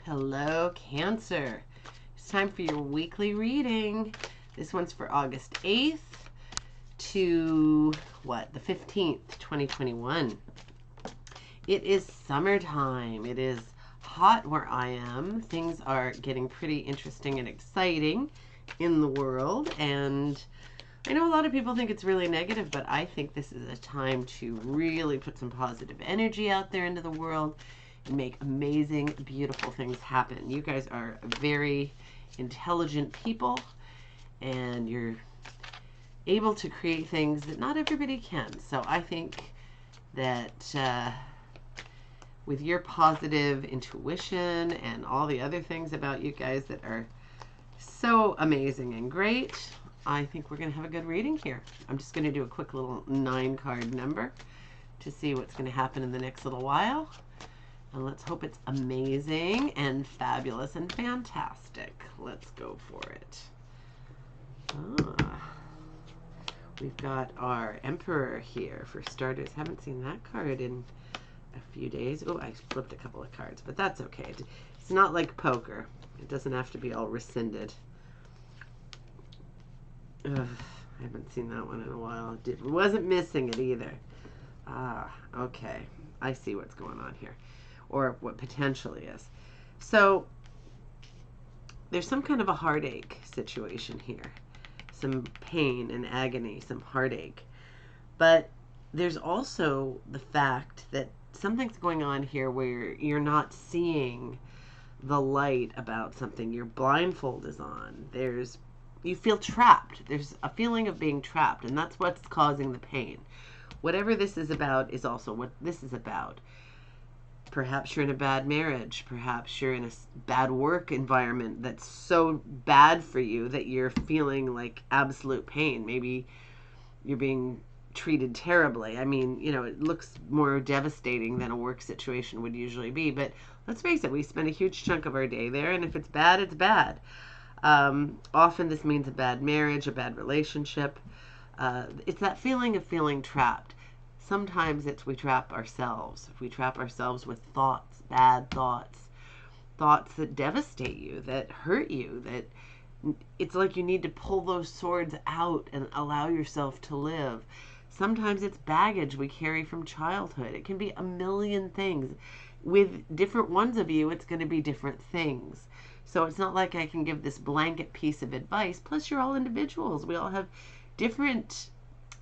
Hello, Cancer. It's time for your weekly reading. This one's for August 8th to, the 15th, 2021. It is summertime. It is hot where I am. Things are getting pretty interesting and exciting in the world. And I know a lot of people think it's really negative, but I think this is a time to really put some positive energy out there into the world and make amazing, beautiful things happen. You guys are very intelligent people, and you're able to create things that not everybody can. So I think that with your positive intuition and all the other things about you guys that are so amazing and great, I think we're going to have a good reading here. I'm just going to do a quick little 9-card number to see what's going to happen in the next little while. And let's hope it's amazing and fabulous and fantastic. Let's go for it. We've got our Emperor here for starters. Haven't seen that card in a few days. Oh, I flipped a couple of cards, but that's okay. It's not like poker. It doesn't have to be all rescinded. I haven't seen that one in a while. It wasn't missing it either. Okay. I see what's going on here, or what potentially is. So there's some kind of a heartache situation here. Some pain and agony, some heartache. But there's also the fact that something's going on here where you're not seeing the light about something. Your blindfold is on. You feel trapped. There's a feeling of being trapped, and that's what's causing the pain. Whatever this is about is also what this is about. Perhaps you're in a bad marriage. Perhaps you're in a bad work environment that's so bad for you that you're feeling like absolute pain. Maybe you're being treated terribly. I mean, it looks more devastating than a work situation would usually be. But let's face it, we spend a huge chunk of our day there, and if it's bad, it's bad. Often this means a bad marriage, a bad relationship. It's that feeling of feeling trapped. Sometimes we trap ourselves. We trap ourselves with thoughts, bad thoughts that devastate you, that hurt you, that it's like you need to pull those swords out and allow yourself to live. Sometimes it's baggage we carry from childhood. It can be a million things. With different ones of you, it's going to be different things. So it's not like I can give this blanket piece of advice. Plus, you're all individuals. We all have different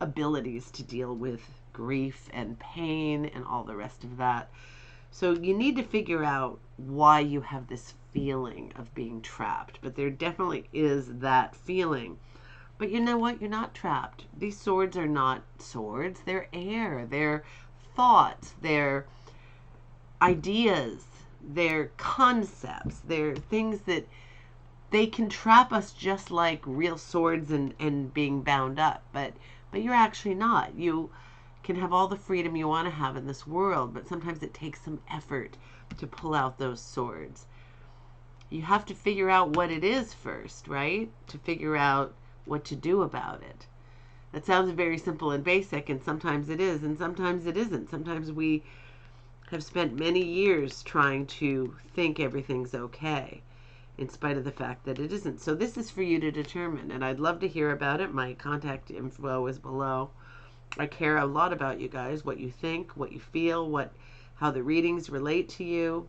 abilities to deal with grief and pain and all the rest of that. So you need to figure out why you have this feeling of being trapped. But there definitely is that feeling. But you know what? You're not trapped. These swords are not swords. They're air. They're thoughts. They're ideas. They're concepts. They're things that they can trap us just like real swords and being bound up. But you're actually not. You can have all the freedom you want to have in this world, but sometimes it takes some effort to pull out those swords. You have to figure out what it is first, right? To figure out what to do about it. That sounds very simple and basic, and sometimes it is, and sometimes it isn't. Sometimes we have spent many years trying to think everything's okay, in spite of the fact that it isn't. So this is for you to determine, and I'd love to hear about it. My contact info is below. I care a lot about you guys, what you think, what you feel, how the readings relate to you.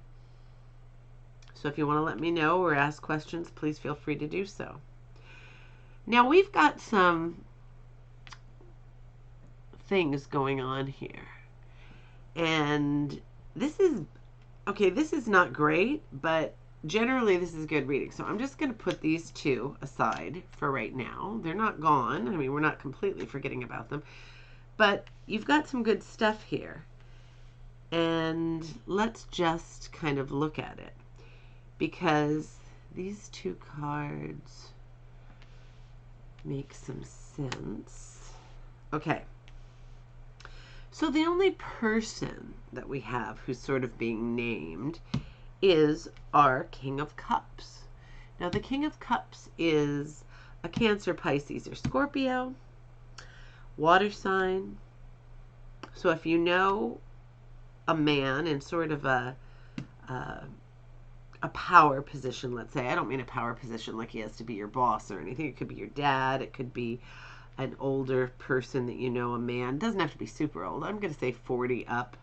So if you want to let me know or ask questions, please feel free to do so. Now we've got some things going on here. And this is not great, but generally this is good reading. So I'm just going to put these two aside for right now. They're not gone. I mean, we're not completely forgetting about them. But you've got some good stuff here. And let's just kind of look at it. Because these two cards make some sense. Okay. So the only person that we have who's sort of being named is our King of Cups. Now the King of Cups is a Cancer, Pisces, or Scorpio, water sign. So if you know a man in sort of a a power position, let's say. I don't mean a power position like he has to be your boss or anything. It could be your dad. It could be an older person that you know, a man. It doesn't have to be super old. I'm going to say 40 up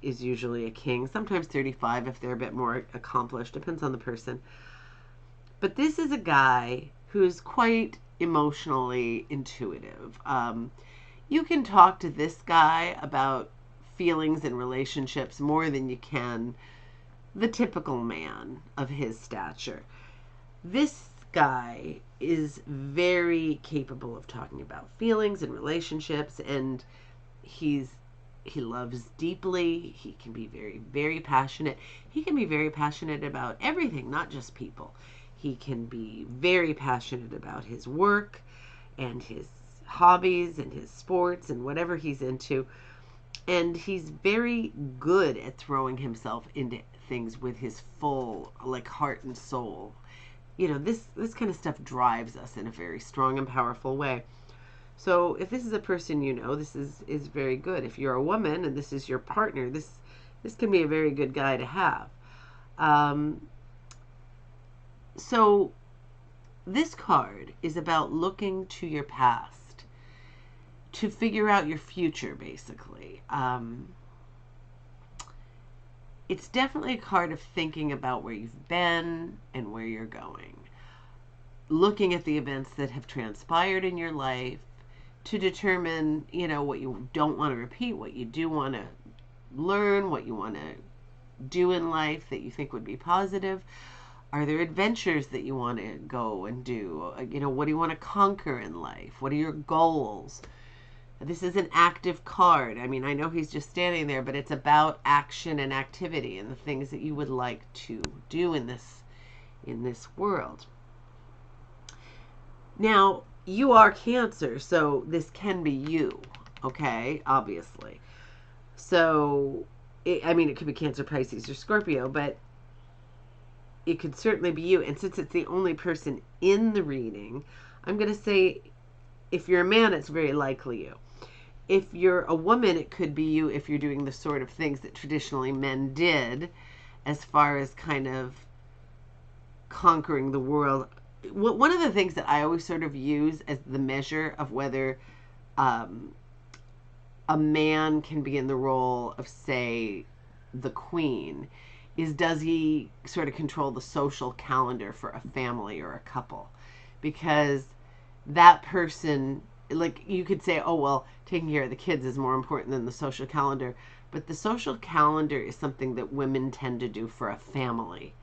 is usually a king. Sometimes 35 if they're a bit more accomplished. Depends on the person. But this is a guy who's quite emotionally intuitive. You can talk to this guy about feelings and relationships more than you can the typical man of his stature. This guy is very capable of talking about feelings and relationships, and he loves deeply. He can be very, very passionate. He can be very passionate about everything, not just people. He can be very passionate about his work and his hobbies and his sports and whatever he's into. And he's very good at throwing himself into things with his full, like, heart and soul. You know, this kind of stuff drives us in a very strong and powerful way. So if this is a person you know, this is very good. If you're a woman and this is your partner, this can be a very good guy to have. So this card is about looking to your past to figure out your future, basically. It's definitely a card of thinking about where you've been and where you're going. Looking at the events that have transpired in your life to determine, you know, what you don't want to repeat, what you do want to learn, what you want to do in life that you think would be positive. Are there adventures that you want to go and do? You know, what do you want to conquer in life? What are your goals? This is an active card. I mean, I know he's just standing there, but it's about action and activity and the things that you would like to do in this world. Now, you are Cancer, so this can be you, okay? Obviously. So, it could be Cancer, Pisces, or Scorpio, but it could certainly be you. And since it's the only person in the reading, I'm going to say if you're a man, it's very likely you. If you're a woman, it could be you if you're doing the sort of things that traditionally men did as far as kind of conquering the world. One of the things that I always sort of use as the measure of whether a man can be in the role of, say, the queen is, does he sort of control the social calendar for a family or a couple? Because that person, like, you could say, oh, well, taking care of the kids is more important than the social calendar. But the social calendar is something that women tend to do for a family.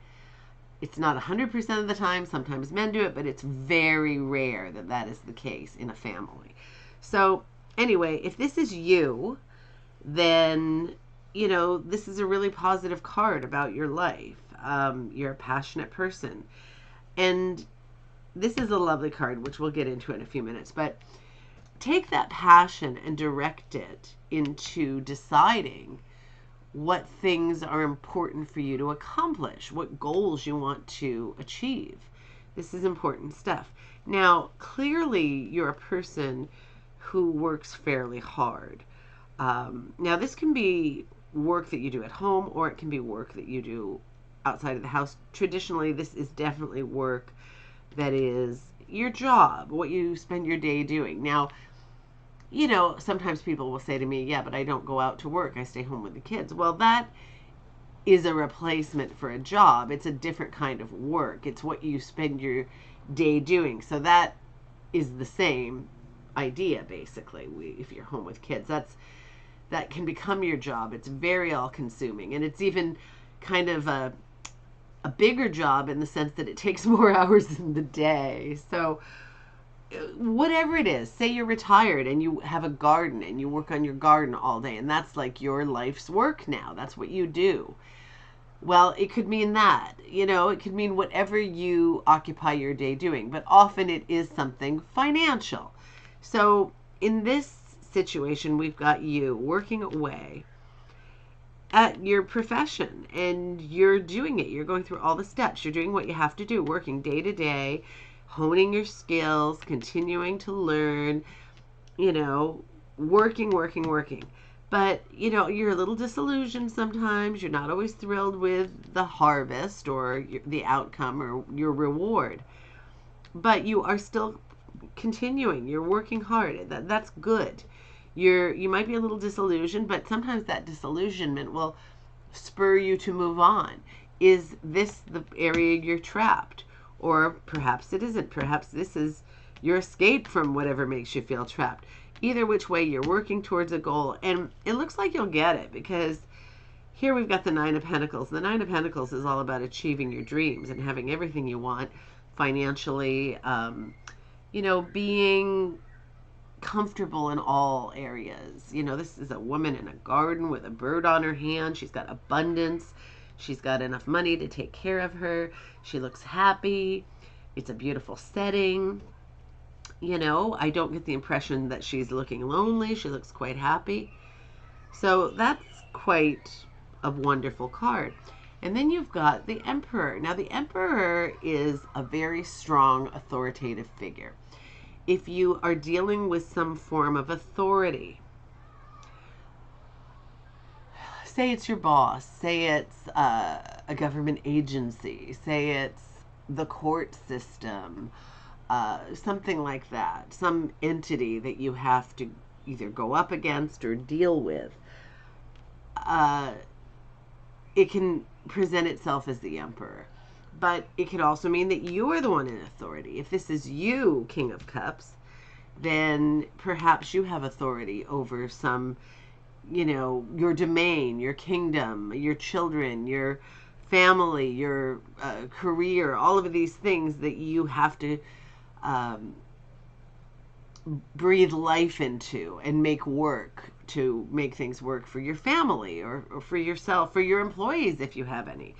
It's not 100% of the time. Sometimes men do it, but it's very rare that that is the case in a family. So anyway, if this is you, then, you know, this is a really positive card about your life. You're a passionate person. And this is a lovely card, which we'll get into in a few minutes. But take that passion and direct it into deciding what things are important for you to accomplish, what goals you want to achieve. This is important stuff. Now, clearly, you're a person who works fairly hard. Now, this can be work that you do at home, or it can be work that you do outside of the house. Traditionally, this is definitely work that is your job, what you spend your day doing. Now, you know, sometimes people will say to me, yeah, but I don't go out to work. I stay home with the kids. Well, that is a replacement for a job. It's a different kind of work. It's what you spend your day doing. So that is the same idea, basically. If you're home with kids, that can become your job. It's very all-consuming. And it's even kind of a bigger job in the sense that it takes more hours in the day. So whatever it is, say you're retired and you have a garden and you work on your garden all day, and that's like your life's work now. That's what you do. Well, it could mean that, you know, it could mean whatever you occupy your day doing, but often it is something financial. So in this situation, we've got you working away at your profession, and you're doing it. You're going through all the steps. You're doing what you have to do, working day to day, honing your skills, continuing to learn, you know, working. But, you know, you're a little disillusioned sometimes. You're not always thrilled with the harvest or the outcome or your reward. But you are still continuing. You're working hard. That's good. You might be a little disillusioned, but sometimes that disillusionment will spur you to move on. Is this the area you're trapped? Or perhaps it isn't. Perhaps this is your escape from whatever makes you feel trapped. Either which way, you're working towards a goal, and it looks like you'll get it, because here we've got the Nine of Pentacles. The Nine of Pentacles is all about achieving your dreams and having everything you want financially, you know, being comfortable in all areas. You know, this is a woman in a garden with a bird on her hand. She's got abundance. She's got enough money to take care of her. She looks happy. It's a beautiful setting. You know, I don't get the impression that she's looking lonely. She looks quite happy. So that's quite a wonderful card. And then you've got the Emperor. Now, the Emperor is a very strong authoritative figure. If you are dealing with some form of authority, say it's your boss, say it's a government agency, say it's the court system, something like that, some entity that you have to either go up against or deal with, it can present itself as the Emperor. But it could also mean that you're the one in authority. If this is you, King of Cups, then perhaps you have authority over some, you know, your domain, your kingdom, your children, your family, your career, all of these things that you have to breathe life into and make work, to make things work for your family or for yourself, for your employees if you have any.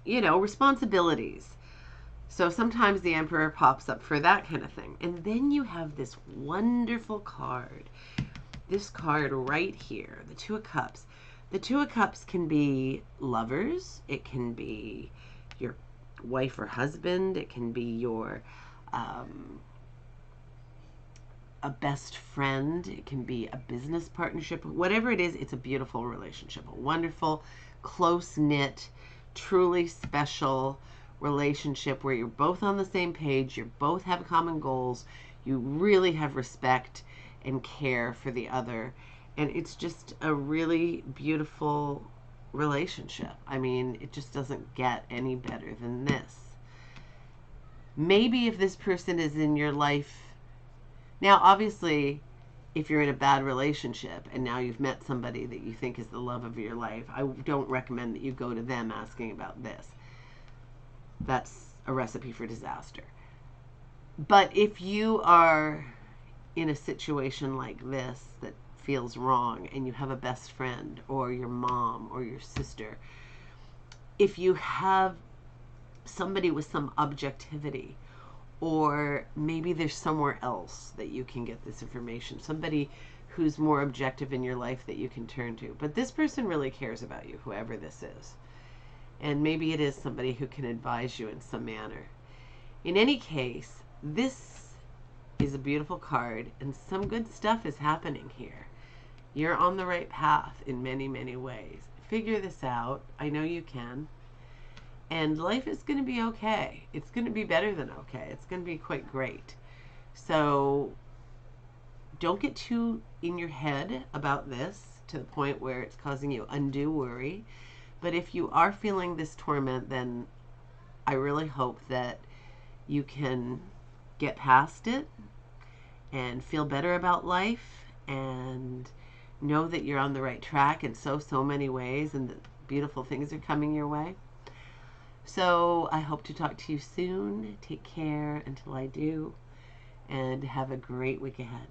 You know, responsibilities. So sometimes the Emperor pops up for that kind of thing. And then you have this wonderful card. This card right here, the Two of Cups. The Two of Cups can be lovers. It can be your wife or husband. It can be your a best friend. It can be a business partnership. Whatever it is, it's a beautiful relationship. A wonderful, close-knit, truly special relationship where you're both on the same page, you both have common goals, you really have respect and care for the other, and it's just a really beautiful relationship. I mean, it just doesn't get any better than this. Maybe if this person is in your life now, obviously, if you're in a bad relationship and now you've met somebody that you think is the love of your life, I don't recommend that you go to them asking about this. That's a recipe for disaster. But if you are in a situation like this that feels wrong and you have a best friend or your mom or your sister, if you have somebody with some objectivity, or maybe there's somewhere else that you can get this information, somebody who's more objective in your life that you can turn to. But this person really cares about you, whoever this is. And maybe it is somebody who can advise you in some manner. In any case, this is a beautiful card, and some good stuff is happening here. You're on the right path in many, many ways. Figure this out. I know you can. And life is going to be okay. It's going to be better than okay. It's going to be quite great. So don't get too in your head about this to the point where it's causing you undue worry. But if you are feeling this torment, then I really hope that you can get past it and feel better about life and know that you're on the right track in so many ways, and that beautiful things are coming your way. So I hope to talk to you soon. Take care until I do, and have a great week ahead.